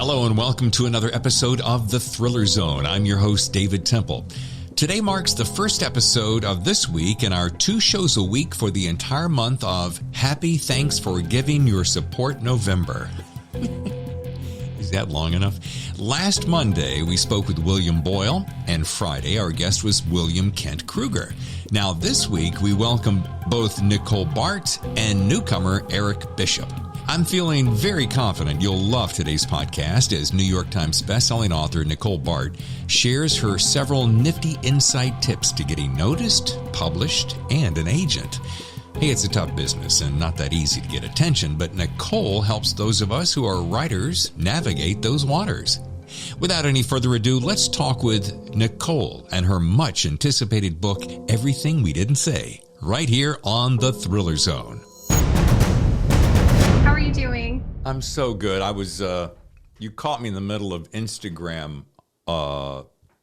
Hello and welcome to another episode of The Thriller Zone. I'm your host, David Temple. Today marks the first episode of this week in our 2 shows a week for the entire month of Happy Thanks for Giving Your Support November. Is that long enough? Last Monday, we spoke with William Boyle, and Friday, our guest was William Kent Krueger. Now, this week, we welcome both Nicole Baart and newcomer Eric Bishop. I'm feeling very confident you'll love today's podcast as New York Times bestselling author Nicole Baart shares her several nifty insight tips to getting noticed, published, and an agent. Hey, it's a tough business and not that easy to get attention, but Nicole helps those of us who are writers navigate those waters. Without any further ado, let's talk with Nicole and her much anticipated book, Everything We Didn't Say, right here on The Thriller Zone. How are you doing? I'm so good. You caught me in the middle of Instagram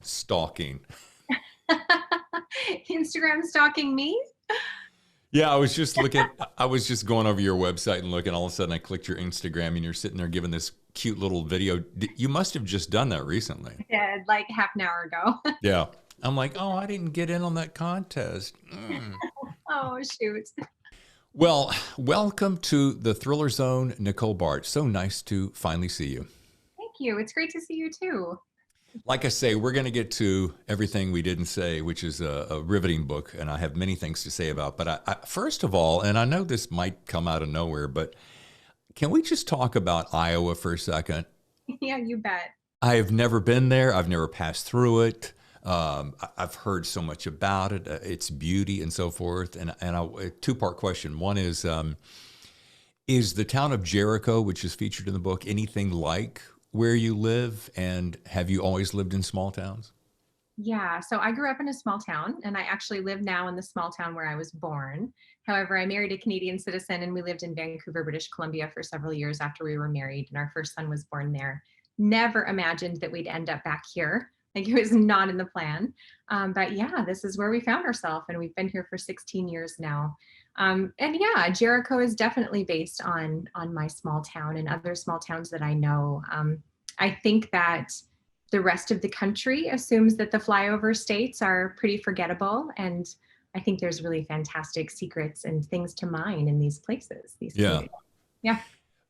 stalking. Instagram stalking me? Yeah, I was just going over your website and looking. All of a sudden, I clicked your Instagram, and you're sitting there giving this cute little video. You must have just done that recently. Yeah, like half an hour ago. Yeah. I'm like, oh, I didn't get in on that contest. Oh, shoot. Well, welcome to the Thriller Zone, Nicole Baart. So nice to finally see you. Thank you. It's great to see you, too. Like I say, we're going to get to Everything We Didn't Say, which is a riveting book, and I have many things to say about. But I first of all, and I know this might come out of nowhere, but can we just talk about Iowa for a second? Yeah, you bet. I have never been there. I've never passed through it. I've heard so much about it, its beauty and so forth. And a two-part question. One is the town of Jericho, which is featured in the book, anything like where you live? And have you always lived in small towns? Yeah, so I grew up in a small town, and I actually live now in the small town where I was born. However, I married a Canadian citizen, and we lived in Vancouver, British Columbia for several years after we were married, and our first son was born there. Never imagined that we'd end up back here. Like, it was not in the plan. But yeah, this is where we found ourselves, and we've been here for 16 years now. And yeah, Jericho is definitely based on my small town and other small towns that I know. I think that the rest of the country assumes that the flyover states are pretty forgettable, and I think there's really fantastic secrets and things to mine in these places. Yeah.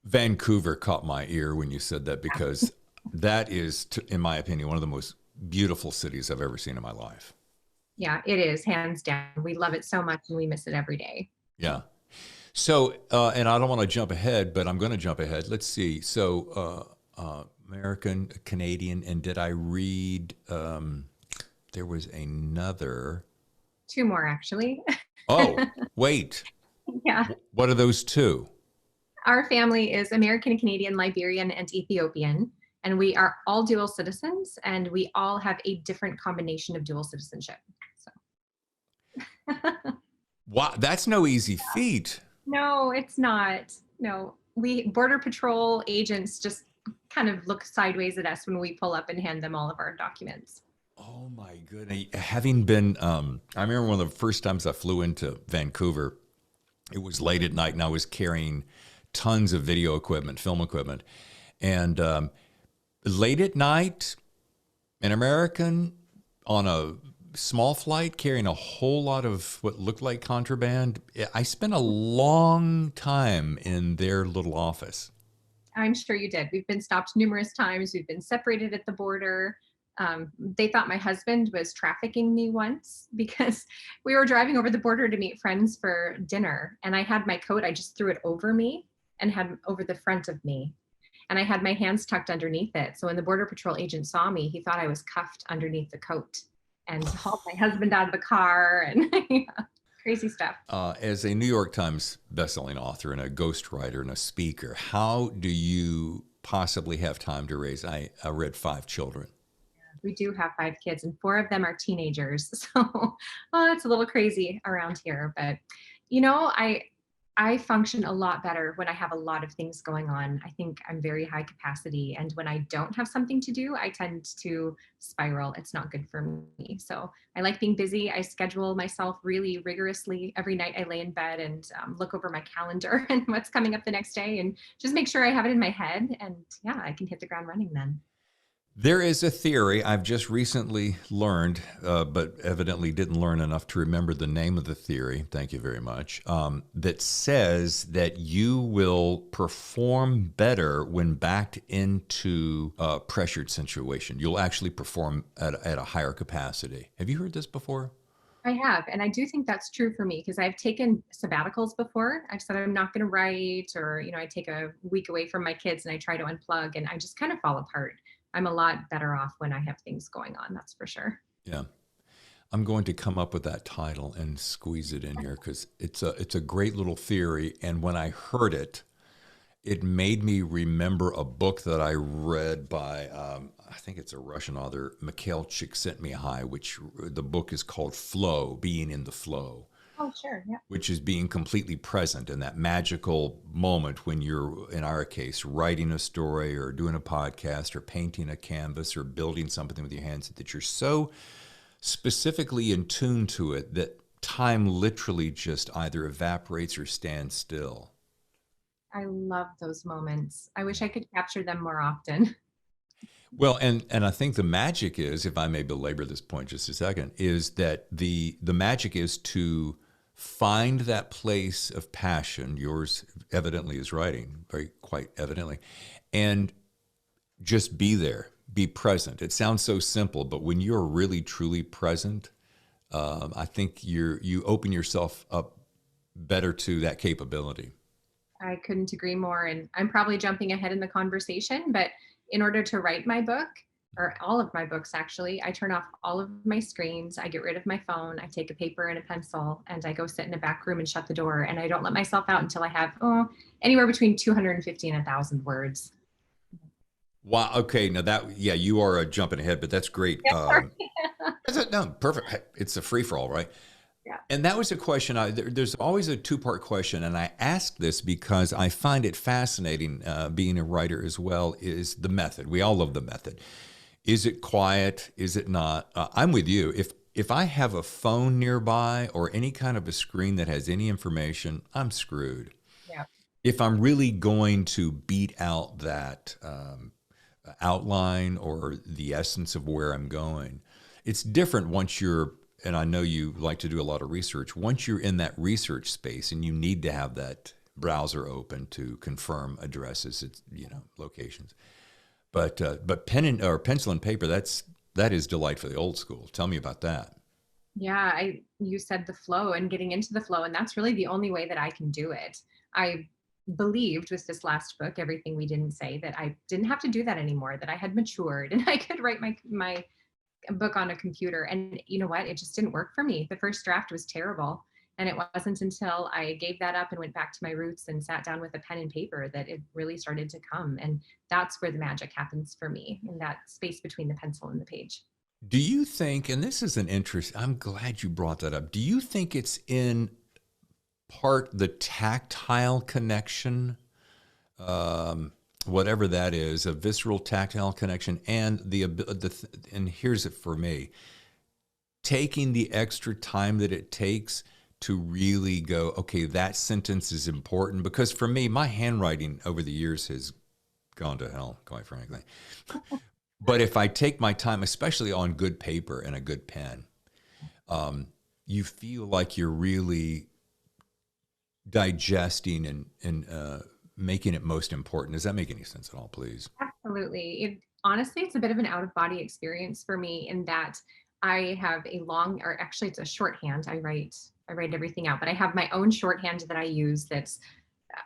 Vancouver caught my ear when you said that, because that is, in my opinion, one of the most beautiful cities I've ever seen in my life. Yeah, it is, hands down. We love it so much, and we miss it every day. Yeah. So, and I don't want to jump ahead, but I'm going to jump ahead. Let's see. So, American, Canadian, and did I read, there was another. 2 more, actually. Oh, wait. Yeah. What are those 2? Our family is American, Canadian, Liberian, and Ethiopian. And we are all dual citizens, and we all have a different combination of dual citizenship. So. Wow, that's no easy feat. No, it's not. No, Border Patrol agents just kind of look sideways at us when we pull up and hand them all of our documents. Oh my goodness. Having been, I remember one of the first times I flew into Vancouver, it was late at night, and I was carrying tons of video equipment, film equipment. And late at night, an American on a small flight carrying a whole lot of what looked like contraband. I spent a long time in their little office. I'm sure you did. We've been stopped numerous times. We've been separated at the border. They thought my husband was trafficking me once because we were driving over the border to meet friends for dinner. And I had my coat, I just threw it over me and had over the front of me. And I had my hands tucked underneath it. So when the Border Patrol agent saw me, he thought I was cuffed underneath the coat and hauled my husband out of the car, and yeah, crazy stuff. As a New York Times bestselling author and a ghostwriter and a speaker, how do you possibly have time to raise, I read 5 children. We do have 5 kids, and 4 of them are teenagers. So, it's a little crazy around here. But, I function a lot better when I have a lot of things going on. I think I'm very high capacity. And when I don't have something to do, I tend to spiral. It's not good for me. So I like being busy. I schedule myself really rigorously. Every night I lay in bed and look over my calendar and what's coming up the next day and just make sure I have it in my head. And yeah, I can hit the ground running then. There is a theory I've just recently learned, but evidently didn't learn enough to remember the name of the theory. Thank you very much. That says that you will perform better when backed into a pressured situation. You'll actually perform at a higher capacity. Have you heard this before? I have, and I do think that's true for me because I've taken sabbaticals before. I've said I'm not going to write, or I take a week away from my kids and I try to unplug, and I just kind of fall apart. I'm a lot better off when I have things going on. That's for sure. Yeah. I'm going to come up with that title and squeeze it in here because it's a great little theory. And when I heard it, it made me remember a book that I read by, I think it's a Russian author, Mikhail Csikszentmihalyi, which the book is called Flow, Being in the Flow. Oh, sure. Yeah. Which is being completely present in that magical moment when you're, in our case, writing a story or doing a podcast or painting a canvas or building something with your hands, that you're so specifically in tune to it that time literally just either evaporates or stands still. I love those moments. I wish I could capture them more often. Well, and I think the magic is, if I may belabor this point just a second, is that the magic is to find that place of passion. Yours evidently is writing, very quite evidently, and just be there, be present. It sounds so simple, but when you're really truly present, I think you open yourself up better to that capability. I couldn't agree more. And I'm probably jumping ahead in the conversation, but in order to write my book, or all of my books actually, I turn off all of my screens. I get rid of my phone. I take a paper and a pencil and I go sit in a back room and shut the door. And I don't let myself out until I have anywhere between 250 and 1,000 words. Wow. Okay. Now you are jumping ahead, but that's great. Yeah, No, perfect. It's a free for all, right? Yeah. And that was a question. There's always a two-part question, and I ask this because I find it fascinating, being a writer as well, is the method. We all love the method. Is it quiet? Is it not? I'm with you. If I have a phone nearby or any kind of a screen that has any information, I'm screwed. Yeah. If I'm really going to beat out that outline or the essence of where I'm going, it's different once you're, and I know you like to do a lot of research, once you're in that research space and you need to have that browser open to confirm addresses, locations. But pencil and paper, that is delight for the old school. Tell me about that. Yeah, you said the flow and getting into the flow, and that's really the only way that I can do it. I believed with this last book, Everything We Didn't Say, that I didn't have to do that anymore, that I had matured and I could write my book on a computer. And you know what? It just didn't work for me. The first draft was terrible. And it wasn't until I gave that up and went back to my roots and sat down with a pen and paper that it really started to come. And that's where the magic happens for me, in that space between the pencil and the page. Do you think, and this is an interest, I'm glad you brought that up. Do you think it's in part the tactile connection, whatever that is, a visceral tactile connection, and and here's it for me, taking the extra time that it takes to really go, okay, that sentence is important? Because for me, my handwriting over the years has gone to hell, quite frankly. But if I take my time, especially on good paper and a good pen, you feel like you're really digesting and making it most important. Does that make any sense at all, please? Absolutely. Honestly, it's a bit of an out-of-body experience for me, in that I have it's a shorthand. I write everything out, but I have my own shorthand that I use that's,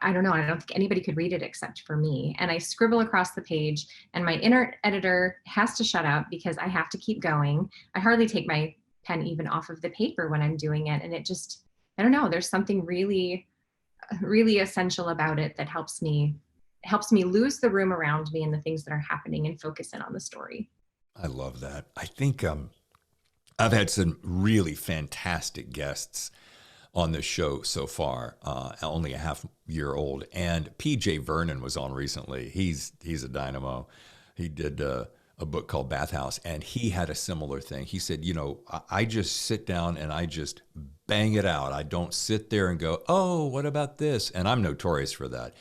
I don't know, I don't think anybody could read it except for me. And I scribble across the page, and my inner editor has to shut up because I have to keep going. I hardly take my pen even off of the paper when I'm doing it. And it just, I don't know, there's something really, really essential about it that helps me lose the room around me and the things that are happening and focus in on the story. I love that. I think I've had some really fantastic guests on this show so far, only a half year old. And PJ Vernon was on recently. He's a dynamo. He did a book called Bathhouse, and he had a similar thing. He said, I just sit down and I just bang it out. I don't sit there and go, oh, what about this? And I'm notorious for that.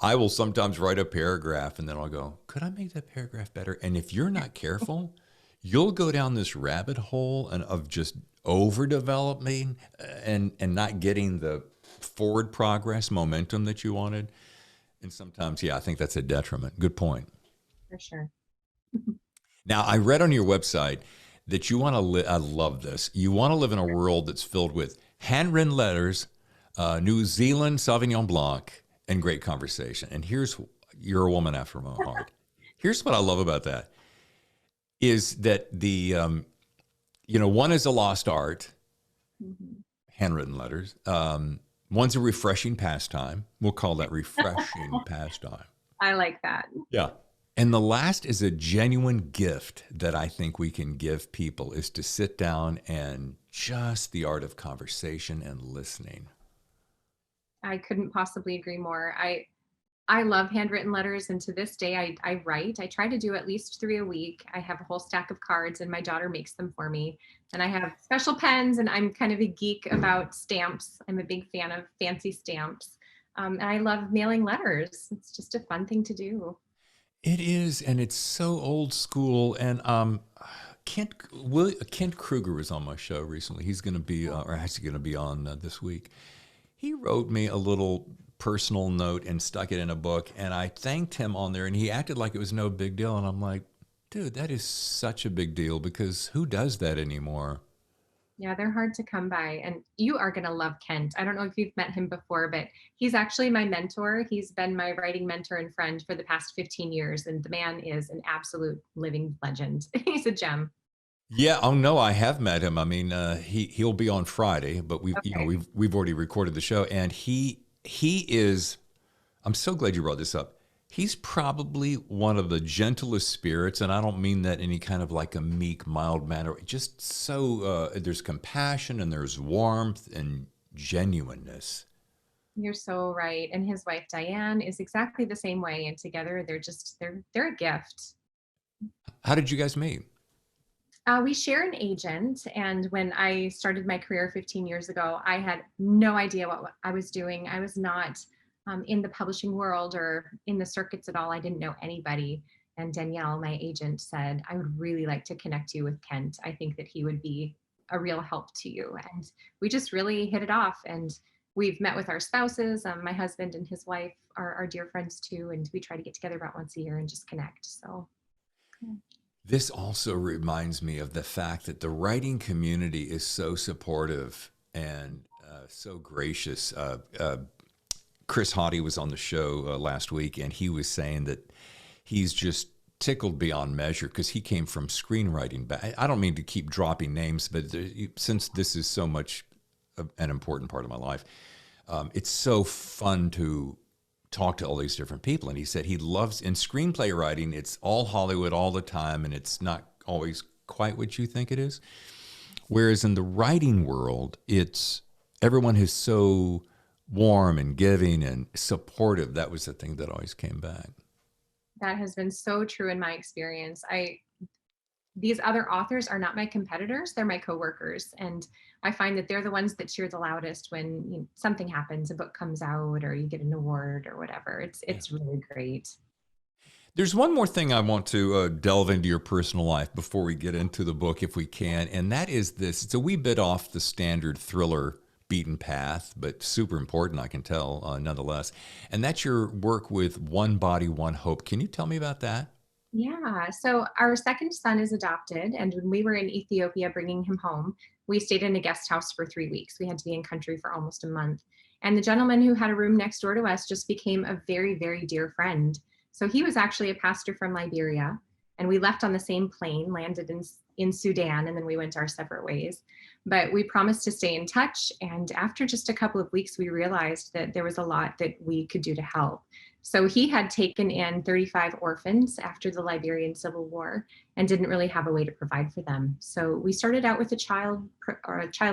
I will sometimes write a paragraph and then I'll go, could I make that paragraph better? And if you're not careful, you'll go down this rabbit hole of just overdeveloping and not getting the forward progress momentum that you wanted. And sometimes, I think that's a detriment. Good point. For sure. Now, I read on your website that you want to live, I love this, you want to live in a world that's filled with handwritten letters, New Zealand Sauvignon Blanc, and great conversation. And you're a woman after my own heart. Here's what I love about that, is that the, one is a lost art, handwritten letters. One's a refreshing pastime. We'll call that refreshing pastime. I like that. Yeah. And the last is a genuine gift that I think we can give people, is to sit down and just the art of conversation and listening. I couldn't possibly agree more. I love handwritten letters, and to this day I write. I try to do at least 3 a week. I have a whole stack of cards and my daughter makes them for me. And I have special pens, and I'm kind of a geek about stamps. I'm a big fan of fancy stamps. And I love mailing letters. It's just a fun thing to do. It is, and it's so old school. And Kent Krueger was on my show recently. He's going to be, or actually going to be on this week. He wrote me a little personal note and stuck it in a book, and I thanked him on there, and he acted like it was no big deal. And I'm like, dude, that is such a big deal, because who does that anymore? Yeah, they're hard to come by. And you are going to love Kent. I don't know if you've met him before, but he's actually my mentor. He's been my writing mentor and friend for the past 15 years. And the man is an absolute living legend. He's a gem. Yeah. Oh no, I have met him. I mean, he'll be on Friday, but we've already recorded the show, and he is. I'm so glad you brought this up. He's probably one of the gentlest spirits, and I don't mean that in any kind of like a meek, mild manner. Just so there's compassion and there's warmth and genuineness. You're so right. And his wife, Diane, is exactly the same way. And together they're a gift. How did you guys meet? We share an agent. And when I started my career 15 years ago, I had no idea what I was doing. I was not in the publishing world or in the circuits at all. I didn't know anybody. And Danielle, my agent, said, I would really like to connect you with Kent. I think that he would be a real help to you. And we just really hit it off. And we've met with our spouses. My husband and his wife are dear friends too. And we try to get together about once a year and just connect. So. Yeah. This also reminds me of the fact that the writing community is so supportive and so gracious. Chris Haughty was on the show last week, and he was saying that he's just tickled beyond measure because he came from screenwriting. But I don't mean to keep dropping names, but since this is so much an important part of my life, it's so fun to talk to all these different people. And he said he loves, in screenplay writing, it's all Hollywood all the time, and it's not always quite what you think it is. Whereas in the writing world, everyone is so warm and giving and supportive. That was the thing that always came back. That has been so true in my experience. These other authors are not my competitors, they're my coworkers. And I find that they're the ones that cheer the loudest when something happens, a book comes out or you get an award or whatever. It's really great. There's one more thing I want to delve into your personal life before we get into the book, if we can. And that is this. It's a wee bit off the standard thriller beaten path, but super important, I can tell, nonetheless. And that's your work with One Body, One Hope. Can you tell me about that? Yeah, so our second son is adopted, and when we were in Ethiopia bringing him home, we stayed in a guest house for 3 weeks. We had to be in country for almost a month. And the gentleman who had a room next door to us just became a very, very dear friend. So he was actually a pastor from Liberia, and we left on the same plane, landed in Sudan, and then we went our separate ways. But we promised to stay in touch, and after just a couple of weeks, we realized that there was a lot that we could do to help. So he had taken in 35 orphans after the Liberian Civil War and didn't really have a way to provide for them. So we started out with a child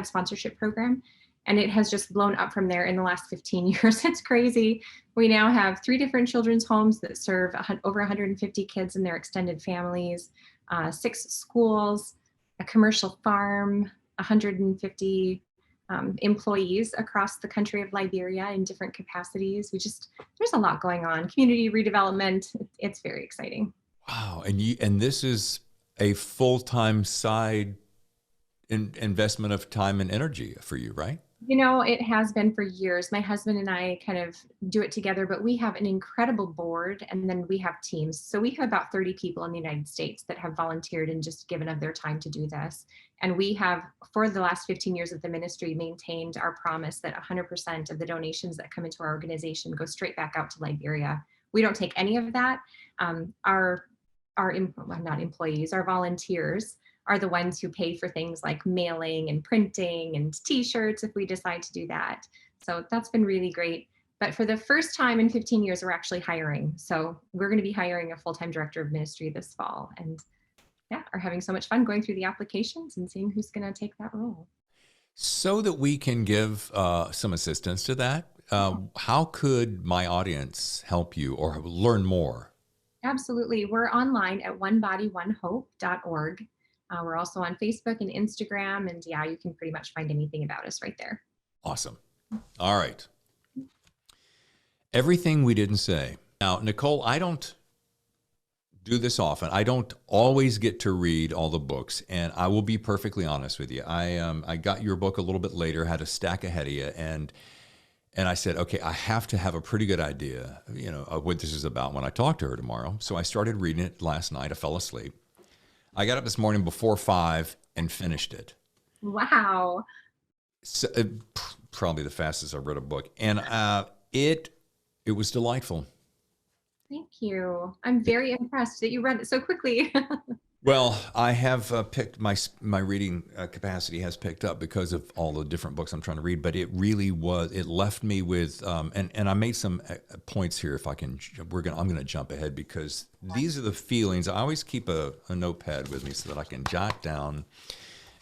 sponsorship program, And it has just blown up from there in the last 15 years. It's crazy. We now have 3 different children's homes that serve over 150 kids and their extended families, 6 schools, a commercial farm, 150 employees across the country of Liberia in different capacities. There's a lot going on. Community redevelopment. It's very exciting. Wow. And this is a full-time side investment of time and energy for you, right? It has been for years. My husband and I kind of do it together, but we have an incredible board, and then we have teams. So we have about 30 people in the United States that have volunteered and just given of their time to do this. And we have, for the last 15 years of the ministry, maintained our promise that 100% of the donations that come into our organization go straight back out to Liberia. We don't take any of that. Our not employees, our volunteers are the ones who pay for things like mailing and printing and t-shirts if we decide to do that. So that's been really great. But for the first time in 15 years, we're actually hiring. So we're going to be hiring a full-time director of ministry this fall, and are having so much fun going through the applications and seeing who's going to take that role. So that we can give some assistance to that, how could my audience help you or learn more? Absolutely. We're online at onebodyonehope.org. We're also on Facebook and Instagram, and you can pretty much find anything about us right there. Awesome. All right. Everything we didn't say. Now, Nicole, I don't do this often. I don't always get to read all the books, and I will be perfectly honest with you. I got your book a little bit later, had a stack ahead of you, and I said, okay, I have to have a pretty good idea, of what this is about when I talk to her tomorrow. So I started reading it last night. I fell asleep. I got up this morning before 5 and finished it. Wow. So, probably the fastest I've read a book. And it was delightful. Thank you. I'm very impressed that you read it so quickly. Well, I have picked my reading capacity has picked up because of all the different books I'm trying to read, but it really it left me with, and I made some points here. If I can, I'm going to jump ahead because these are the feelings. I always keep a notepad with me so that I can jot down,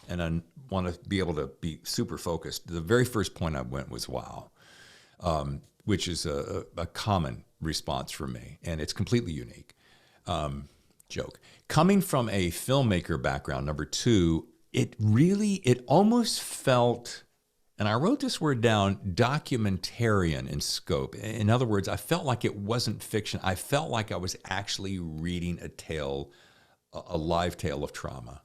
and I want to be able to be super focused. The very first point I went was wow, which is a common response for me, and it's completely unique. Joke. Coming from a filmmaker background, number 2, it almost felt, and I wrote this word down, documentarian in scope. In other words, I felt like it wasn't fiction. I felt like I was actually reading a live tale of trauma.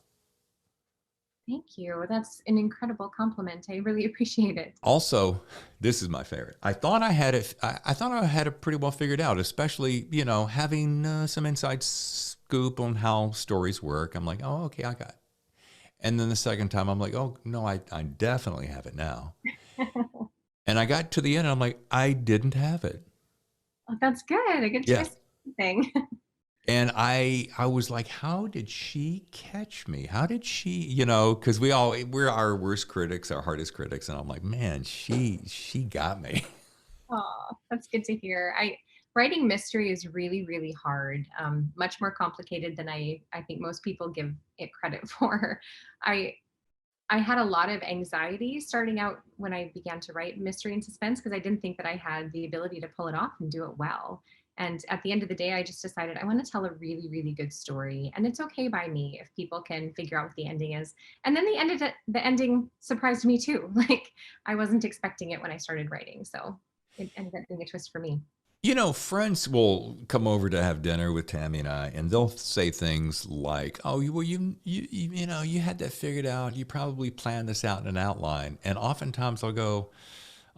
Thank you. That's an incredible compliment. I really appreciate it. Also, this is my favorite. I thought I had it. I thought I had it pretty well figured out, especially having some inside scoop on how stories work. I'm like, oh, okay, I got it. And then the second time, I'm like, oh no, I definitely have it now. And I got to the end, and I'm like, I didn't have it. Oh, that's good. A good choice thing. And I was like, how did she catch me? How did she, because we're our worst critics, our hardest critics. And I'm like, man, she got me. Oh, that's good to hear. Writing mystery is really, really hard. Much more complicated than I think most people give it credit for. I had a lot of anxiety starting out when I began to write mystery and suspense because I didn't think that I had the ability to pull it off and do it well. And at the end of the day, I just decided I want to tell a really, really good story. And it's okay by me if people can figure out what the ending is. And then the ending surprised me too. Like I wasn't expecting it when I started writing. So it ended up being a twist for me. Friends will come over to have dinner with Tammy and I, and they'll say things like, oh, you had that figured out. You probably planned this out in an outline. And oftentimes I'll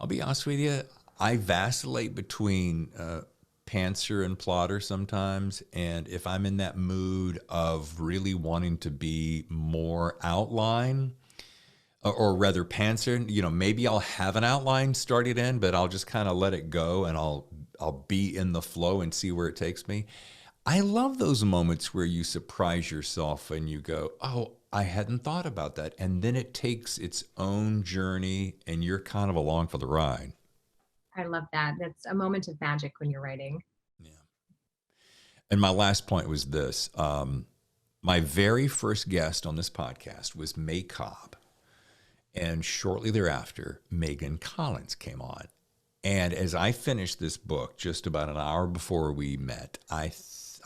be honest with you, I vacillate between pantser and plotter sometimes. And if I'm in that mood of really wanting to be more outline, or rather pantser, maybe I'll have an outline started in, but I'll just kind of let it go and I'll be in the flow and see where it takes me. I love those moments where you surprise yourself and you go, oh, I hadn't thought about that. And then it takes its own journey and you're kind of along for the ride. I love that. That's a moment of magic when you're writing. Yeah. And my last point was this. My very first guest on this podcast was May Cobb. And shortly thereafter, Megan Collins came on. And as I finished this book, just about an hour before we met, I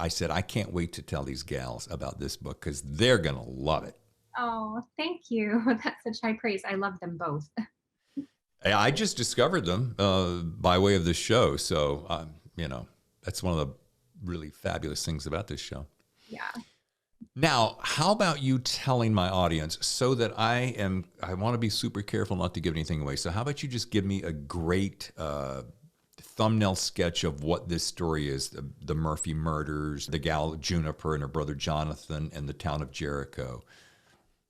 said, I can't wait to tell these gals about this book because they're going to love it. Oh, thank you. That's such high praise. I love them both. I just discovered them by way of this show. So, that's one of the really fabulous things about this show. Yeah. Now, how about you telling my audience so that I want to be super careful not to give anything away. So how about you just give me a great thumbnail sketch of what this story is, the Murphy murders, the gal Juniper and her brother Jonathan, and the town of Jericho.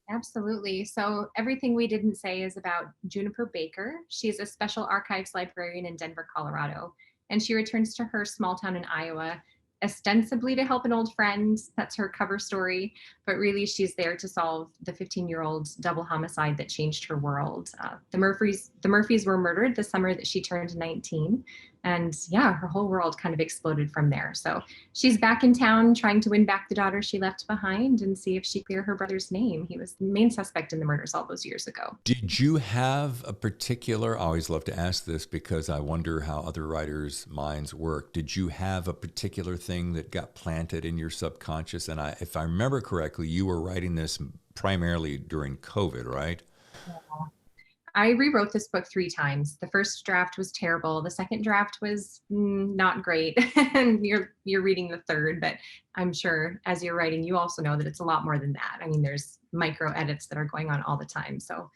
Absolutely. So everything we didn't say is about Juniper Baker. She's a special archives librarian in Denver, Colorado, and she returns to her small town in Iowa ostensibly to help an old friend. That's her cover story, but really she's there to solve the 15-year-old double homicide that changed her world. The Murphys were murdered the summer that she turned 19, and yeah, her whole world kind of exploded from there. So she's back in town trying to win back the daughter she left behind and see if she clear her brother's name. He was the main suspect in the murders all those years ago. Did you have a particular, I always love to ask this because I wonder how other writers' minds work. Did you have a particular thing that got planted in your subconscious? And if I remember correctly, you were writing this primarily during COVID, right? Yeah. I rewrote this book 3 times. The first draft was terrible. The second draft was not great. And you're reading the third, but I'm sure as you're writing, you also know that it's a lot more than that. I mean, there's micro edits that are going on all the time. So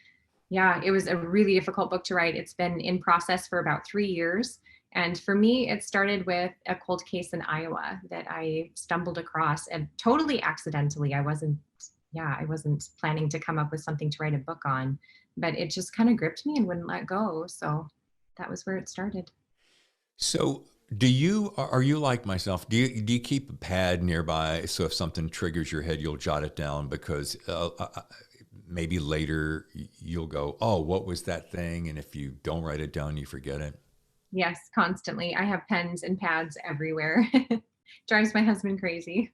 yeah, it was a really difficult book to write. It's been in process for about 3 years. And for me, it started with a cold case in Iowa that I stumbled across, and totally accidentally. I wasn't planning to come up with something to write a book on, but it just kind of gripped me and wouldn't let go. So that was where it started. So are you like myself? Do you keep a pad nearby so if something triggers your head, you'll jot it down because maybe later you'll go, oh, what was that thing? And if you don't write it down, you forget it. Yes, constantly. I have pens and pads everywhere. Drives my husband crazy.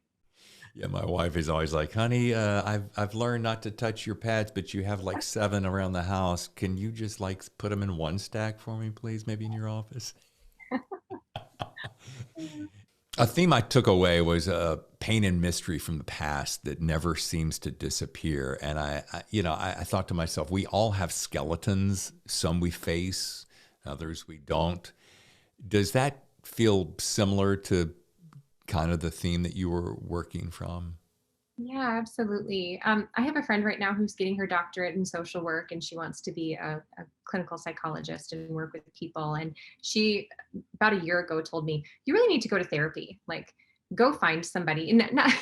Yeah, my wife is always like, honey, I've learned not to touch your pads, but you have like 7 around the house. Can you just like put them in one stack for me, please? Maybe in your office. A theme I took away was pain and mystery from the past that never seems to disappear. And I thought to myself, we all have skeletons. Some we face, others we don't. Does that feel similar to kind of the theme that you were working from? Yeah, absolutely. I have a friend right now who's getting her doctorate in social work, and she wants to be a clinical psychologist and work with people. And she, about a year ago, told me, you really need to go to therapy. Like, go find somebody. And not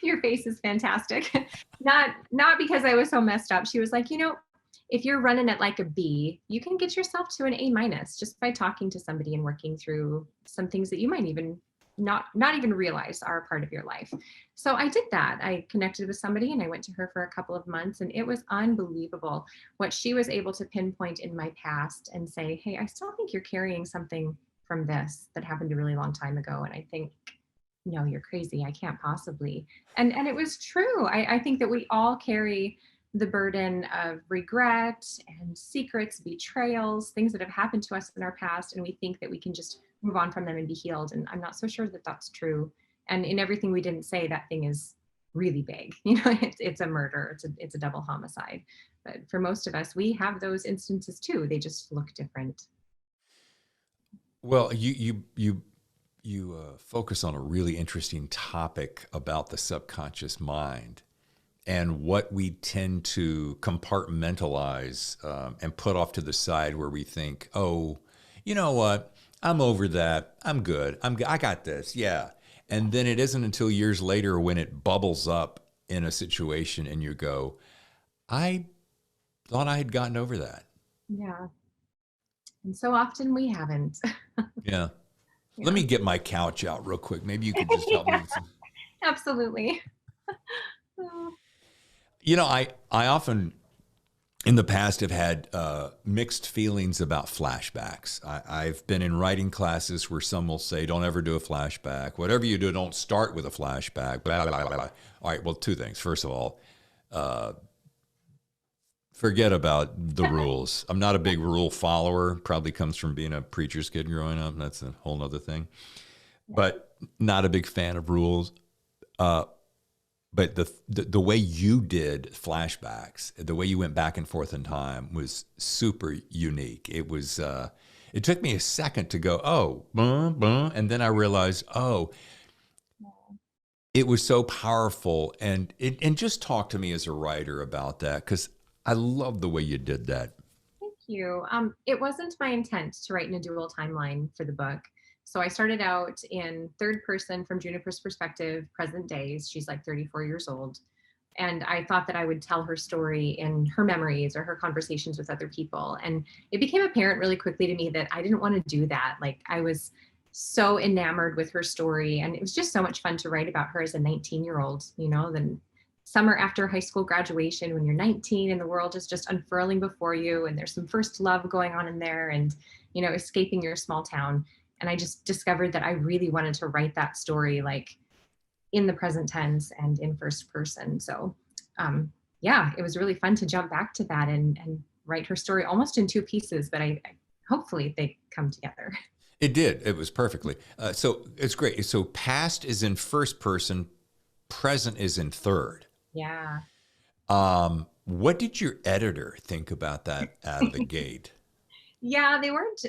your face is fantastic. Not because I was so messed up. She was like, if you're running at like a B, you can get yourself to an A- just by talking to somebody and working through some things that you might even not even realize are a part of your life. So I did that. I connected with somebody and I went to her for a couple of months, and it was unbelievable what she was able to pinpoint in my past and say, hey, I still think you're carrying something from this that happened a really long time ago. And I think, no, you're crazy. I can't possibly. And it was true. I think that we all carry the burden of regret and secrets, betrayals, things that have happened to us in our past, and we think that we can just move on from them and be healed. And I'm not so sure that that's true. And in everything we didn't say, that thing is really big. It's a murder. It's a double homicide. But for most of us, we have those instances too. They just look different. Well, you focus on a really interesting topic about the subconscious mind and what we tend to compartmentalize and put off to the side, where we think, oh, you know what? I'm over that. I'm good. I got this. Yeah. And then it isn't until years later when it bubbles up in a situation and you go, I thought I had gotten over that. Yeah. And so often we haven't. Yeah. Let me get my couch out real quick. Maybe you could just help me with some. Absolutely. I often in the past have had mixed feelings about flashbacks. I've been in writing classes where some will say, don't ever do a flashback. Whatever you do, don't start with a flashback. Blah, blah, blah, blah. All right, well, 2 things. First of all, Forget about the rules. I'm not a big rule follower. Probably comes from being a preacher's kid growing up. That's a whole other thing. But not a big fan of rules. But the way you did flashbacks, the way you went back and forth in time was super unique. It was. It took me a second to go, oh, and then I realized, oh, it was so powerful. And just talk to me as a writer about that, because I love the way you did that. Thank you. It wasn't my intent to write in a dual timeline for the book. So I started out in third person from Juniper's perspective, present days. She's like 34 years old. And I thought that I would tell her story in her memories or her conversations with other people. And it became apparent really quickly to me that I didn't want to do that. Like, I was so enamored with her story. And it was just so much fun to write about her as a 19-year-old, then summer after high school graduation, when you're 19 and the world is just unfurling before you, and there's some first love going on in there, and, escaping your small town. And I just discovered that I really wanted to write that story, like, in the present tense and in first person. So yeah, it was really fun to jump back to that and write her story almost in two pieces, but I hopefully they come together. It did. It was perfectly. So it's great. So past is in first person, present is in third. Yeah. What did your editor think about that out of the gate? Yeah, they weren't.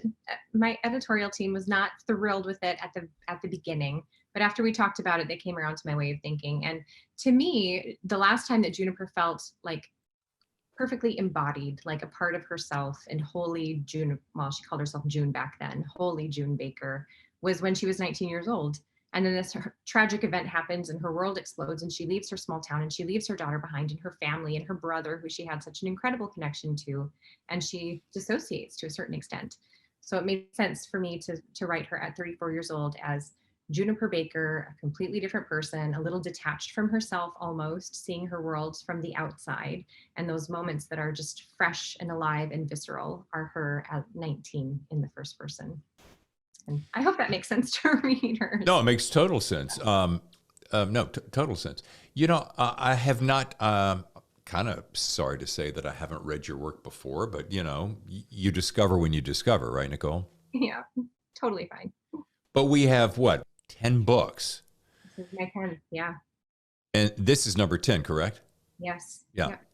My editorial team was not thrilled with it at the beginning, but after we talked about it, they came around to my way of thinking. And to me, the last time that Juniper felt like perfectly embodied, like a part of herself, and wholly June, well, she called herself June back then, wholly June Baker, was when she was 19 years old. And then this tragic event happens and her world explodes, and she leaves her small town, and she leaves her daughter behind and her family and her brother, who she had such an incredible connection to, and she dissociates to a certain extent. So it made sense for me to write her at 34 years old as Juniper Baker, a completely different person, a little detached from herself almost, seeing her world from the outside. And those moments that are just fresh and alive and visceral are her at 19 in the first person. And I hope that makes sense to readers. No, it makes total sense. Total sense. I have not, kind of sorry to say that I haven't read your work before, but, you discover when you discover, right, Nicole? Yeah, totally fine. But we have, what, 10 books? This is my 10, yeah. And this is number 10, correct? Yes. Yeah. Yep.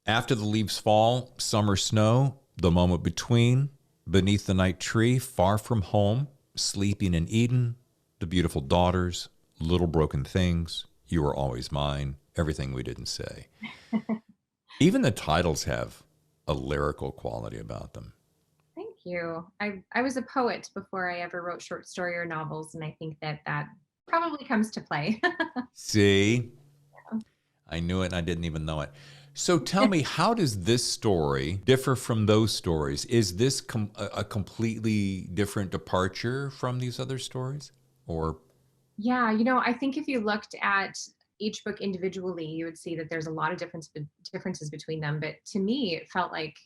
After the leaves fall, summer snow, the moment between, beneath the night tree, far from home, sleeping in Eden, the beautiful daughters, little broken things, you are always mine, everything we didn't say. Even the titles have a lyrical quality about them. Thank you. I was a poet before I ever wrote short story or novels, and I think that probably comes to play. See? Yeah. I knew it and I didn't even know it. So tell me, how does this story differ from those stories? Is this a completely different departure from these other stories? Or? Yeah, I think if you looked at each book individually, you would see that there's a lot of differences between them. But to me, it felt like,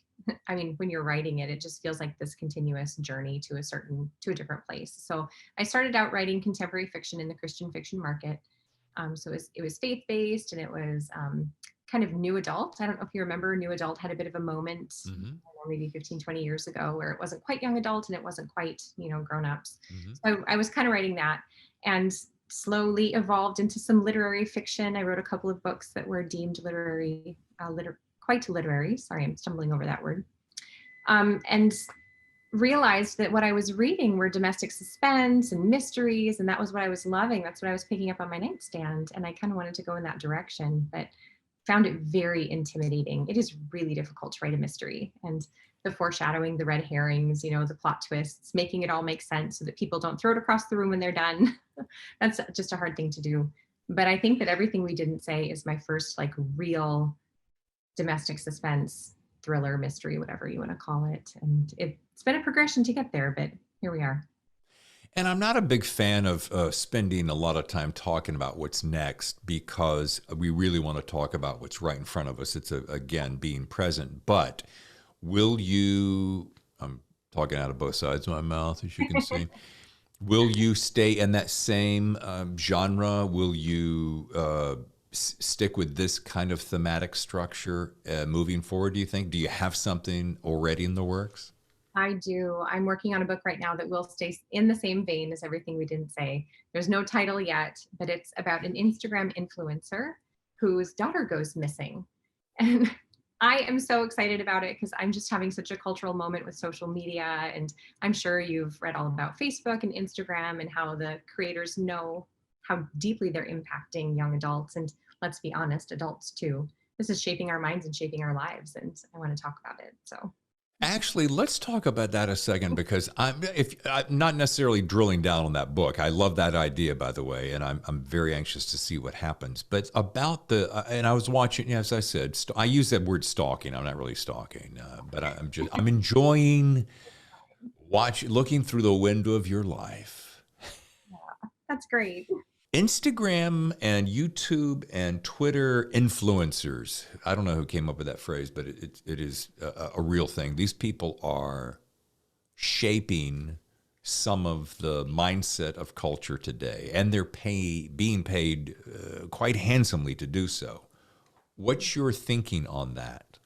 when you're writing it, it just feels like this continuous journey to a different place. So I started out writing contemporary fiction in the Christian fiction market. So it was faith-based, and it was kind of new adult. I don't know if you remember, new adult had a bit of a moment, maybe 15, 20 years ago, where it wasn't quite young adult and it wasn't quite, grown-ups. So I was kind of writing that, and slowly evolved into some literary fiction. I wrote a couple of books that were deemed quite literary. Sorry, I'm stumbling over that word. And realized that what I was reading were domestic suspense and mysteries, and that was what I was loving. That's what I was picking up on my nightstand, and I kind of wanted to go in that direction, but found it very intimidating. It is really difficult to write a mystery, and the foreshadowing, the red herrings, the plot twists, making it all make sense so that people don't throw it across the room when they're done. That's just a hard thing to do. But I think that Everything We Didn't Say is my first real domestic suspense thriller, mystery, whatever you want to call it. And it's been a progression to get there, but here we are. And I'm not a big fan of spending a lot of time talking about what's next, because we really want to talk about what's right in front of us. It's, again, being present. But will you, I'm talking out of both sides of my mouth, as you can see, will you stay in that same genre? Will you stick with this kind of thematic structure moving forward, do you think? Do you have something already in the works? I do. I'm working on a book right now that will stay in the same vein as everything we didn't say. There's no title yet, but it's about an Instagram influencer whose daughter goes missing. And I am so excited about it because I'm just having such a cultural moment with social media. And I'm sure you've read all about Facebook and Instagram and how the creators know how deeply they're impacting young adults. And let's be honest, adults too. This is shaping our minds and shaping our lives. And I want to talk about it. So. Actually, let's talk about that a second, because I'm not necessarily drilling down on that book. I love that idea, by the way, and I'm very anxious to see what happens. But about and I was watching, as I said, I use that word stalking. I'm not really stalking, but I'm enjoying looking through the window of your life. Yeah, that's great. Instagram and YouTube and Twitter influencers. I don't know who came up with that phrase, but it is a real thing. These people are shaping some of the mindset of culture today, and they're being paid quite handsomely to do so. What's your thinking on that?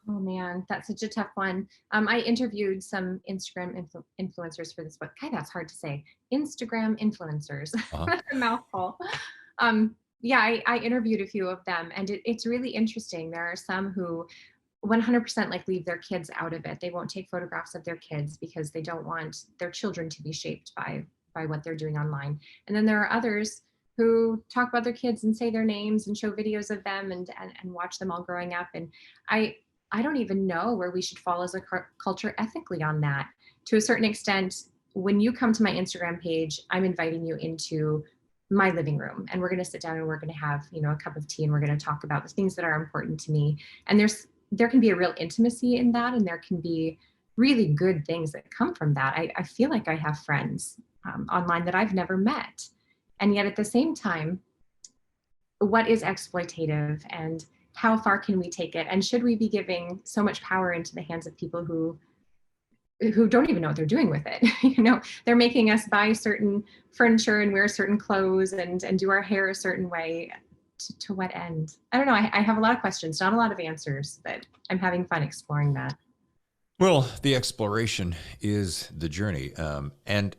Oh man, that's such a tough one. I interviewed some Instagram influencers for this book. God, that's hard to say. Instagram influencers. That's a mouthful. Yeah, I interviewed a few of them, and it's really interesting. There are some who 100% like leave their kids out of it. They won't take photographs of their kids because they don't want their children to be shaped by what they're doing online. And then there are others who talk about their kids and say their names and show videos of them and watch them all growing up. And I don't even know where we should fall as a culture ethically on that. To a certain extent, when you come to my Instagram page, I'm inviting you into my living room, and we're going to sit down and we're going to have, a cup of tea, and we're going to talk about the things that are important to me. And there can be a real intimacy in that, and there can be really good things that come from that. I feel like I have friends online that I've never met. And yet at the same time, what is exploitative, and how far can we take it? And should we be giving so much power into the hands of people who don't even know what they're doing with it? They're making us buy certain furniture and wear certain clothes and do our hair a certain way. To what end? I don't know. I have a lot of questions, not a lot of answers, but I'm having fun exploring that. Well, the exploration is the journey. And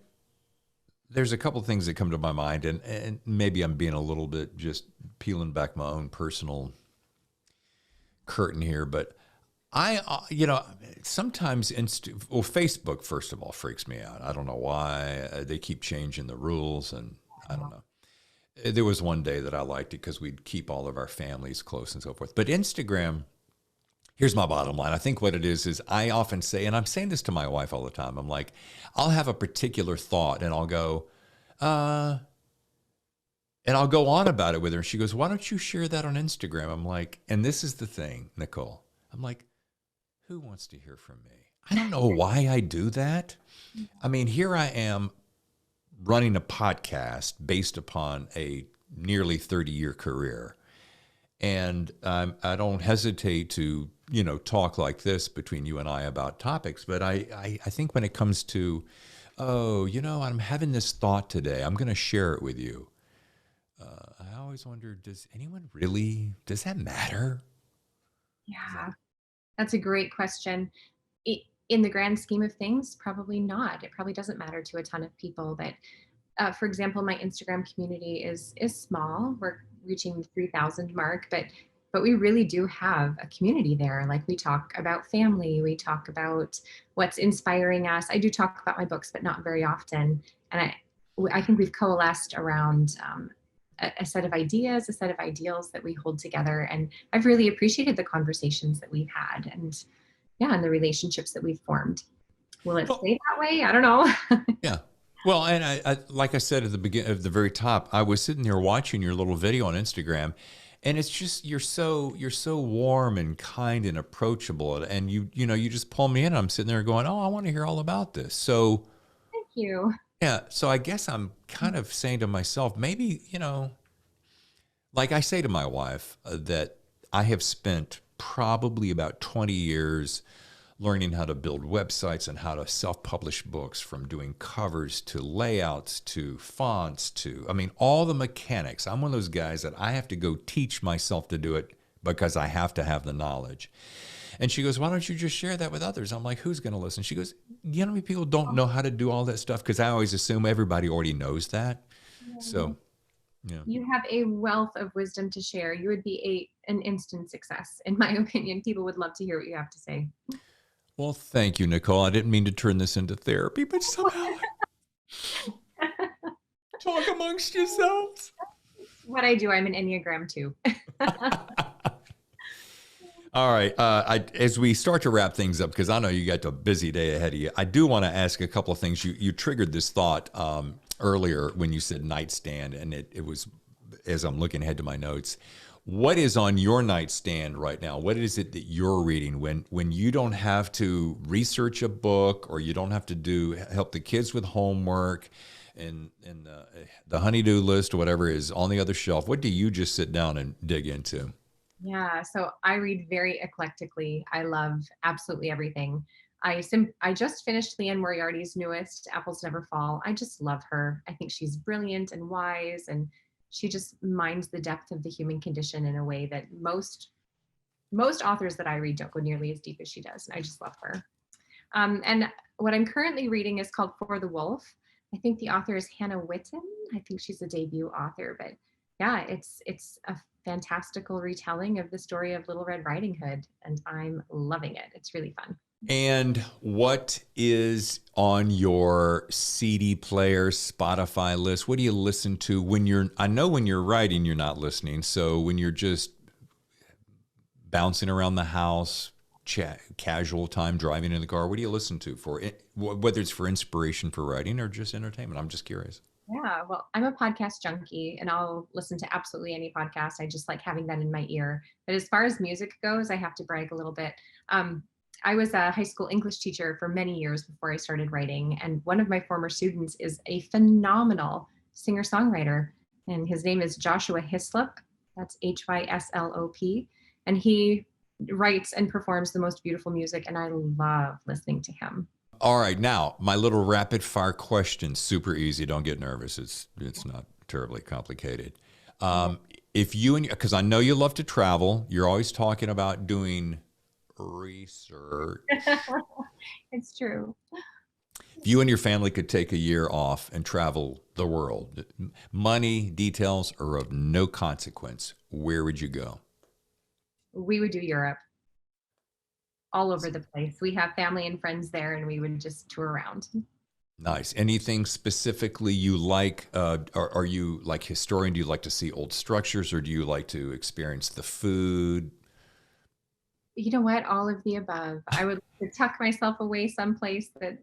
there's a couple of things that come to my mind, and maybe I'm being a little bit just peeling back my own personal curtain here, but sometimes Facebook, first of all, freaks me out. I don't know why. They keep changing the rules, and I don't know. There was one day that I liked it because we'd keep all of our families close and so forth. But Instagram, here's my bottom line. I think what it is I often say, and I'm saying this to my wife all the time, I'm like, I'll have a particular thought and I'll go, and I'll go on about it with her. And she goes, why don't you share that on Instagram? I'm like, and this is the thing, Nicole. I'm like, who wants to hear from me? I don't know why I do that. I mean, here I am running a podcast based upon a nearly 30-year career. And I don't hesitate to, talk like this between you and I about topics. But I think when it comes to, I'm having this thought today, I'm going to share it with you. I always wonder, does that matter? Yeah, that's a great question. In the grand scheme of things, probably not. It probably doesn't matter to a ton of people. But for example, my Instagram community is small. We're reaching the 3,000 mark, but we really do have a community there. Like, we talk about family, we talk about what's inspiring us. I do talk about my books, but not very often. And I think we've coalesced around a set of ideas, a set of ideals that we hold together. And I've really appreciated the conversations that we've had, and the relationships that we've formed. Will it stay that way? I don't know. Yeah. Well, and I like I said at the very top, I was sitting there watching your little video on Instagram, and it's just you're so warm and kind and approachable, and you just pull me in. I'm sitting there going, oh, I want to hear all about this. So thank you. Yeah, so I guess I'm kind of saying to myself, maybe, like I say to my wife, that I have spent probably about 20 years learning how to build websites and how to self-publish books, from doing covers to layouts to fonts to, I mean, all the mechanics. I'm one of those guys that I have to go teach myself to do it because I have to have the knowledge. And she goes, why don't you just share that with others? I'm like, who's going to listen? She goes, you know how many people don't know how to do all that stuff? Because I always assume everybody already knows that. So, yeah. You have a wealth of wisdom to share. You would be an instant success, in my opinion. People would love to hear what you have to say. Well, thank you, Nicole. I didn't mean to turn this into therapy, but somehow talk amongst yourselves. What I do, I'm an Enneagram 2. All right. As we start to wrap things up, because I know you got a busy day ahead of you, I do want to ask a couple of things. You triggered this thought earlier when you said nightstand, and it was, as I'm looking ahead to my notes, what is on your nightstand right now? What is it that you're reading when you don't have to research a book, or you don't have to help the kids with homework and the honey-do list or whatever is on the other shelf? What do you just sit down and dig into? Yeah, so I read very eclectically. I love absolutely everything. I just finished Leanne Moriarty's newest, Apples Never Fall. I just love her. I think she's brilliant and wise, and she just mines the depth of the human condition in a way that most authors that I read don't go nearly as deep as she does. And I just love her. And what I'm currently reading is called For the Wolf. I think the author is Hannah Witten. I think she's a debut author, but yeah, it's a fantastical retelling of the story of Little Red Riding Hood, and I'm loving it. It's really fun. And what is on your CD player, Spotify list? What do you listen to when I know when you're writing, you're not listening. So when you're just bouncing around the house, casual time, driving in the car, what do you listen to for it? Whether it's for inspiration for writing or just entertainment? I'm just curious. Yeah, well, I'm a podcast junkie, and I'll listen to absolutely any podcast. I just like having that in my ear. But as far as music goes, I have to brag a little bit. I was a high school English teacher for many years before I started writing. And one of my former students is a phenomenal singer-songwriter. And his name is Joshua Hislop. That's Hyslop. And he writes and performs the most beautiful music. And I love listening to him. All right. Now, my little rapid fire question, super easy. Don't get nervous. It's not terribly complicated. Because I know you love to travel, you're always talking about doing research. It's true. If you and your family could take a year off and travel the world, money, details are of no consequence, where would you go? We would do Europe. All over the place. We have family and friends there, and we would just tour around. Nice. Anything specifically you like? Are you like historian? Do you like to see old structures, or do you like to experience the food? You know what? All of the above. I would tuck myself away someplace that,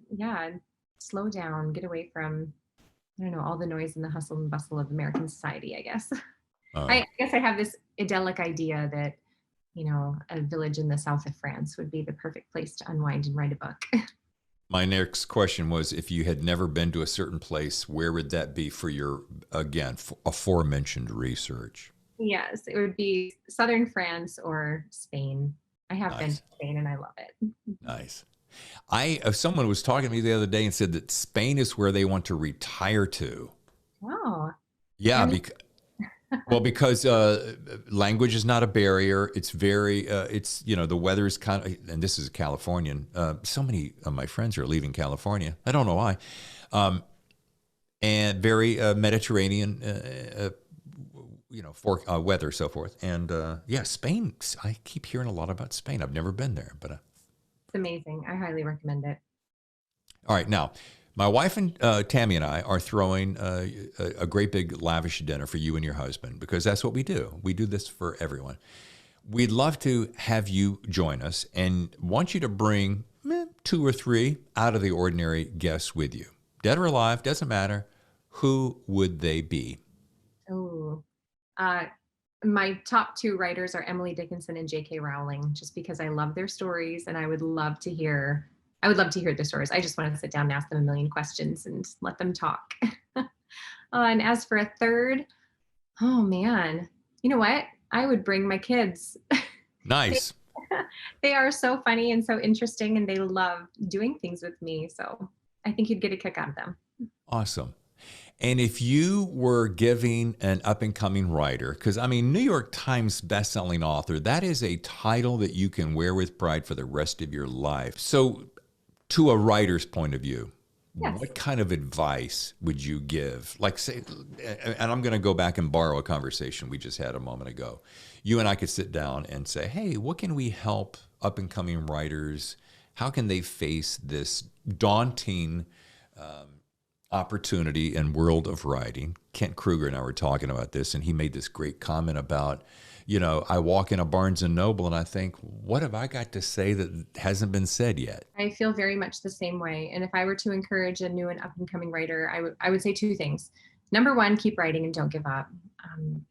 slow down, get away from, I don't know, all the noise and the hustle and bustle of American society, I guess. I guess I have this idyllic idea that, a village in the south of France would be the perfect place to unwind and write a book. My next question was, if you had never been to a certain place, where would that be for your, again, aforementioned research? Yes, it would be southern France or Spain. I have been to Nice. Spain and I love it. Nice. Someone was talking to me the other day and said that Spain is where they want to retire to. Wow. Yeah, Really? because language is not a barrier. It's very, the weather is kind of, and this is Californian. So many of my friends are leaving California. I don't know why. And very Mediterranean, for weather, so forth. And Spain, I keep hearing a lot about Spain. I've never been there, but. It's amazing. I highly recommend it. All right. Now, my wife and Tammy and I are throwing a great big lavish dinner for you and your husband, because that's what we do. We do this for everyone. We'd love to have you join us and want you to bring 2 or 3 out of the ordinary guests with you. Dead or alive, doesn't matter. Who would they be? Oh, my top 2 writers are Emily Dickinson and J.K. Rowling, just because I love their stories and I would love to hear their stories. I just want to sit down and ask them a million questions and let them talk. And as for a third, oh man, you know what? I would bring my kids. Nice. They are so funny and so interesting, and they love doing things with me. So I think you'd get a kick out of them. Awesome. And if you were giving an up and coming writer, because I mean, New York Times bestselling author, that is a title that you can wear with pride for the rest of your life. So, to a writer's point of view, Yes. what kind of advice would you give? Like, say, and I'm going to go back and borrow a conversation we just had a moment ago. You and I could sit down and say, hey, what can we help up and coming writers? How can they face this daunting opportunity and world of writing? Kent Krueger and I were talking about this, and he made this great comment about, I walk in a Barnes and Noble and I think, what have I got to say that hasn't been said yet? I feel very much the same way. And if I were to encourage a new and up and coming writer, I would say two things. Number one, keep writing and don't give up. Um,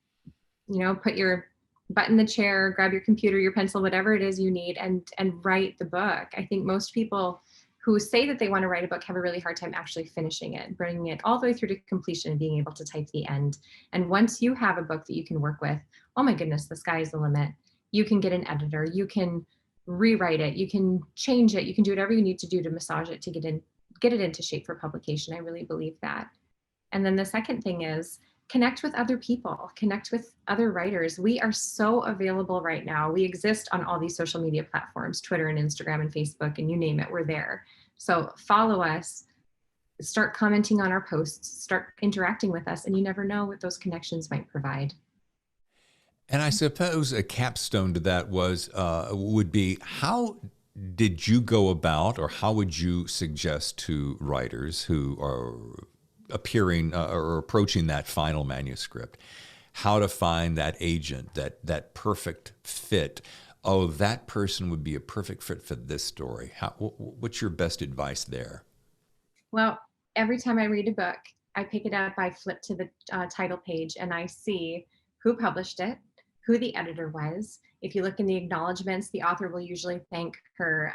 put your butt in the chair, grab your computer, your pencil, whatever it is you need, and write the book. I think most people who say that they want to write a book have a really hard time actually finishing it, bringing it all the way through to completion and being able to type the end. And once you have a book that you can work with, oh my goodness, the sky is the limit. You can get an editor, you can rewrite it, you can change it, you can do whatever you need to do to massage it to get it into shape for publication. I really believe that. And then the second thing is connect with other people, connect with other writers. We are so available right now. We exist on all these social media platforms, Twitter and Instagram and Facebook, and you name it, we're there. So follow us, start commenting on our posts, start interacting with us, and you never know what those connections might provide. And I suppose a capstone to that would be, how did you go about, or how would you suggest to writers who are appearing or approaching that final manuscript, how to find that agent, that perfect fit? Oh, that person would be a perfect fit for this story. What's your best advice there? Well, every time I read a book, I pick it up, I flip to the title page, and I see who published it, who the editor was. If you look in the acknowledgments, the author will usually thank her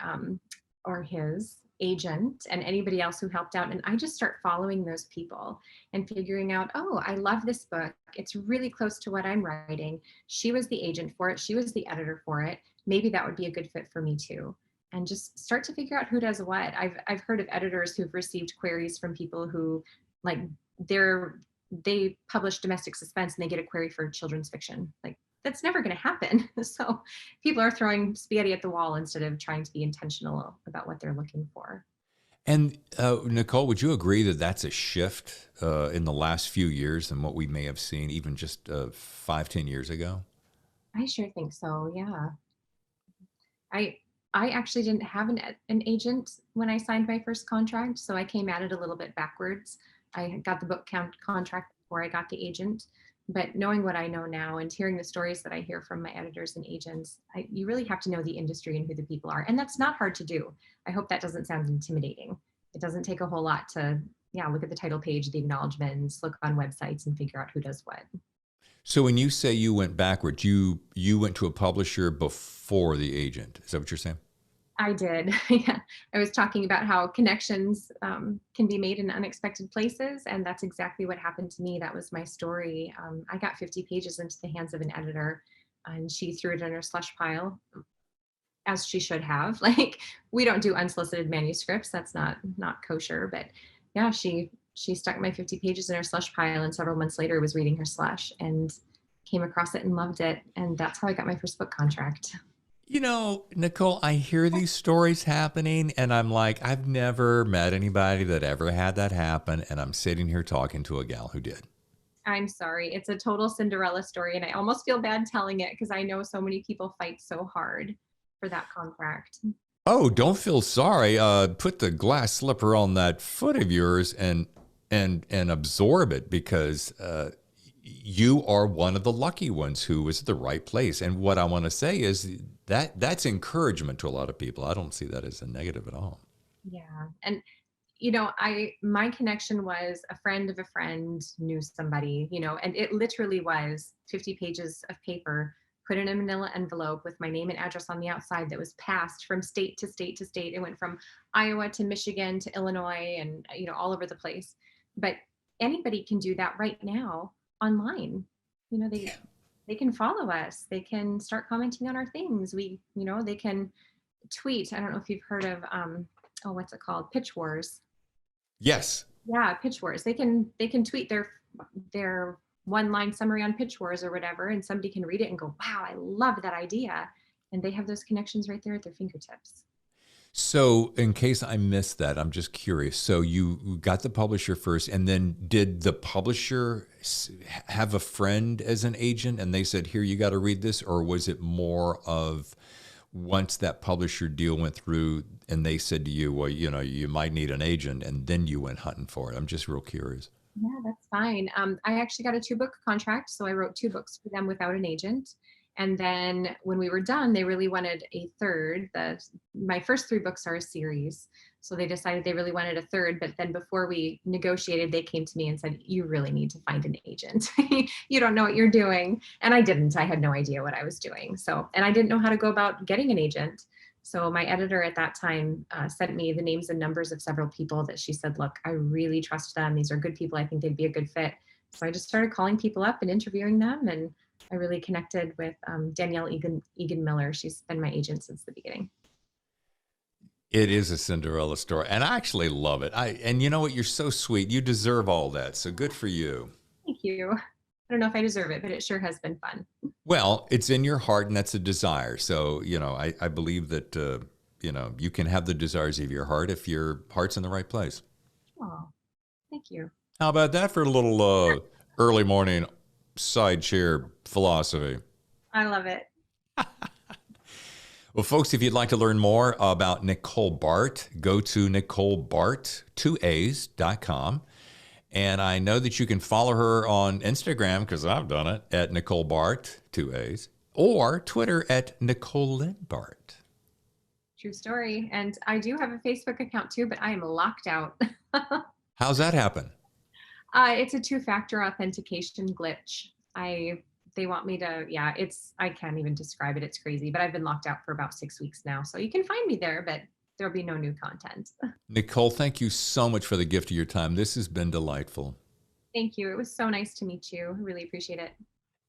or his agent and anybody else who helped out. And I just start following those people and figuring out, oh, I love this book. It's really close to what I'm writing. She was the agent for it. She was the editor for it. Maybe that would be a good fit for me too. And just start to figure out who does what. I've heard of editors who've received queries from people who, like, they publish domestic suspense and they get a query for children's fiction. Like, that's never going to happen. So people are throwing spaghetti at the wall instead of trying to be intentional about what they're looking for. And Nicole, would you agree that that's a shift in the last few years than what we may have seen even just 5-10 years ago? I sure think so. Yeah. I actually didn't have an agent when I signed my first contract, so I came at it a little bit backwards. I got the book contract before I got the agent. But knowing what I know now and hearing the stories that I hear from my editors and agents, you really have to know the industry and who the people are. And that's not hard to do. I hope that doesn't sound intimidating. It doesn't take a whole lot to, look at the title page, the acknowledgments, look on websites and figure out who does what. So when you say you went backwards, you went to a publisher before the agent. Is that what you're saying? I did. Yeah. I was talking about how connections can be made in unexpected places. And that's exactly what happened to me. That was my story. I got 50 pages into the hands of an editor and she threw it in her slush pile, as she should have. Like, we don't do unsolicited manuscripts. That's not kosher. But yeah, she stuck my 50 pages in her slush pile, and several months later was reading her slush and came across it and loved it. And that's how I got my first book contract. Nicole, I hear these stories happening and I'm like, I've never met anybody that ever had that happen. And I'm sitting here talking to a gal who did. I'm sorry. It's a total Cinderella story. And I almost feel bad telling it because I know so many people fight so hard for that contract. Oh, don't feel sorry. Put the glass slipper on that foot of yours and absorb it, because you are one of the lucky ones who was at the right place. And what I want to say is that's encouragement to a lot of people. I don't see that as a negative at all. Yeah. And my connection was a friend of a friend knew somebody, and it literally was 50 pages of paper put in a manila envelope with my name and address on the outside that was passed from state to state to state. It went from Iowa to Michigan to Illinois and, all over the place. But anybody can do that right now online. They They can follow us. They can start commenting on our things. They can tweet. I don't know if you've heard of, what's it called? Pitch Wars. Yes. Yeah, Pitch Wars. They can tweet their one-line summary on Pitch Wars or whatever, and somebody can read it and go, wow, I love that idea. And they have those connections right there at their fingertips. So in case I missed that, I'm just curious. So you got the publisher first, and then did the publisher have a friend as an agent and they said, here, you got to read this? Or was it more of once that publisher deal went through and they said to you, well, you might need an agent, and then you went hunting for it? I'm just real curious. Yeah, that's fine. I actually got a 2-book contract. So I wrote 2 books for them without an agent. And then when we were done, they really wanted a third. My first 3 books are a series. So they decided they really wanted a third. But then before we negotiated, they came to me and said, you really need to find an agent. You don't know what you're doing. And I didn't. I had no idea what I was doing. And I didn't know how to go about getting an agent. So my editor at that time sent me the names and numbers of several people that she said, look, I really trust them. These are good people. I think they'd be a good fit. So I just started calling people up and interviewing them. And I really connected with Danielle Egan Miller. She's been my agent since the beginning. It is a Cinderella story, and I actually love it. And you know what? You're so sweet. You deserve all that. So good for you. Thank you. I don't know if I deserve it, but it sure has been fun. Well, it's in your heart, and that's a desire. So, I believe that, you can have the desires of your heart if your heart's in the right place. Oh, thank you. How about that for a little early morning side chair philosophy? I love it. Well, folks, if you'd like to learn more about Nicole Baart, go to NicoleBaart2As.com. And I know that you can follow her on Instagram, because I've done it, at Nicole Baart, 2As, or Twitter at Nicole Lynn Baart. True story. And I do have a Facebook account too, but I am locked out. How's that happen? It's a 2-factor authentication glitch. They want me to, I can't even describe it. It's crazy, but I've been locked out for about 6 weeks now. So you can find me there, but there'll be no new content. Nicole, thank you so much for the gift of your time. This has been delightful. Thank you. It was so nice to meet you. I really appreciate it.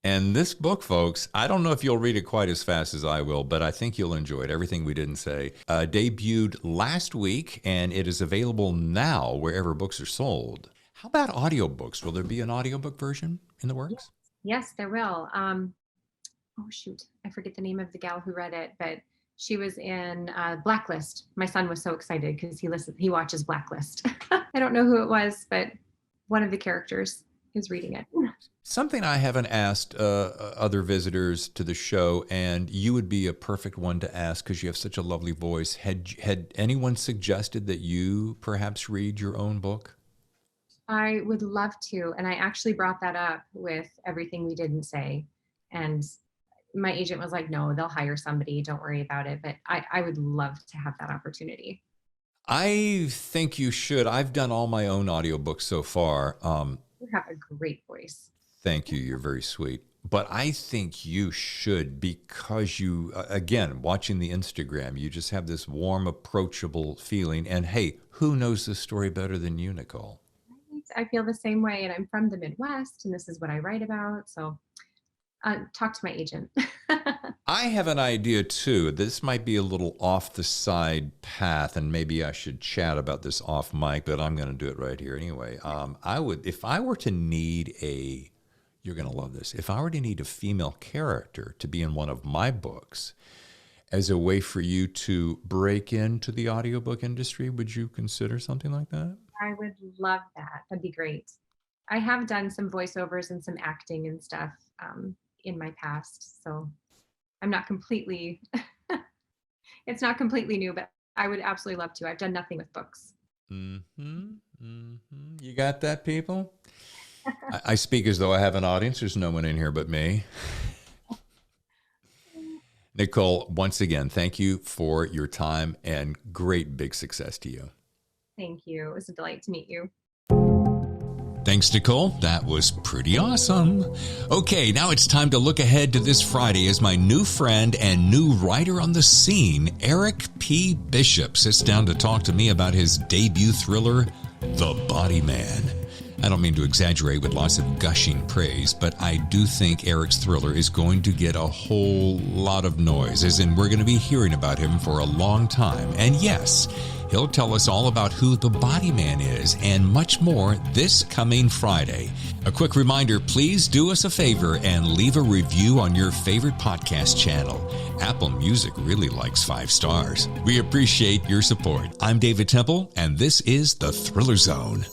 And this book, folks, I don't know if you'll read it quite as fast as I will, but I think you'll enjoy it. Everything We Didn't Say debuted last week, and it is available now wherever books are sold. How about audiobooks? Will there be an audiobook version in the works? Yes, there will. I forget the name of the gal who read it, but she was in Blacklist. My son was so excited because he watches Blacklist. I don't know who it was, but one of the characters is reading it. Something I haven't asked other visitors to the show, and you would be a perfect one to ask because you have such a lovely voice. Had anyone suggested that you perhaps read your own book? I would love to. And I actually brought that up with Everything We Didn't Say. And my agent was like, no, they'll hire somebody. Don't worry about it. But I would love to have that opportunity. I think you should. I've done all my own audiobooks so far. You have a great voice. Thank you. You're very sweet. But I think you should, because you, again, watching the Instagram, you just have this warm, approachable feeling. And hey, who knows this story better than you, Nicole? I feel the same way, and I'm from the Midwest, and this is what I write about. So talk to my agent. I have an idea too. This might be a little off the side path, and maybe I should chat about this off mic, but I'm going to do it right here anyway. If I were to need you're going to love this. If I were to need a female character to be in one of my books as a way for you to break into the audiobook industry, would you consider something like that? I would love that. That'd be great. I have done some voiceovers and some acting and stuff in my past. So I'm not completely, it's not completely new, but I would absolutely love to. I've done nothing with books. Mm-hmm. Mm-hmm. You got that, people? I speak as though I have an audience. There's no one in here but me. Nicole, once again, thank you for your time and great big success to you. Thank you. It was a delight to meet you. Thanks, Nicole. That was pretty awesome. Okay, now it's time to look ahead to this Friday as my new friend and new writer on the scene, Eric P. Bishop, sits down to talk to me about his debut thriller, The Body Man. I don't mean to exaggerate with lots of gushing praise, but I do think Eric's thriller is going to get a whole lot of noise, as in we're going to be hearing about him for a long time. And yes, he'll tell us all about who the body man is and much more this coming Friday. A quick reminder, please do us a favor and leave a review on your favorite podcast channel. Apple Music really likes 5 stars. We appreciate your support. I'm David Temple, and this is The Thriller Zone.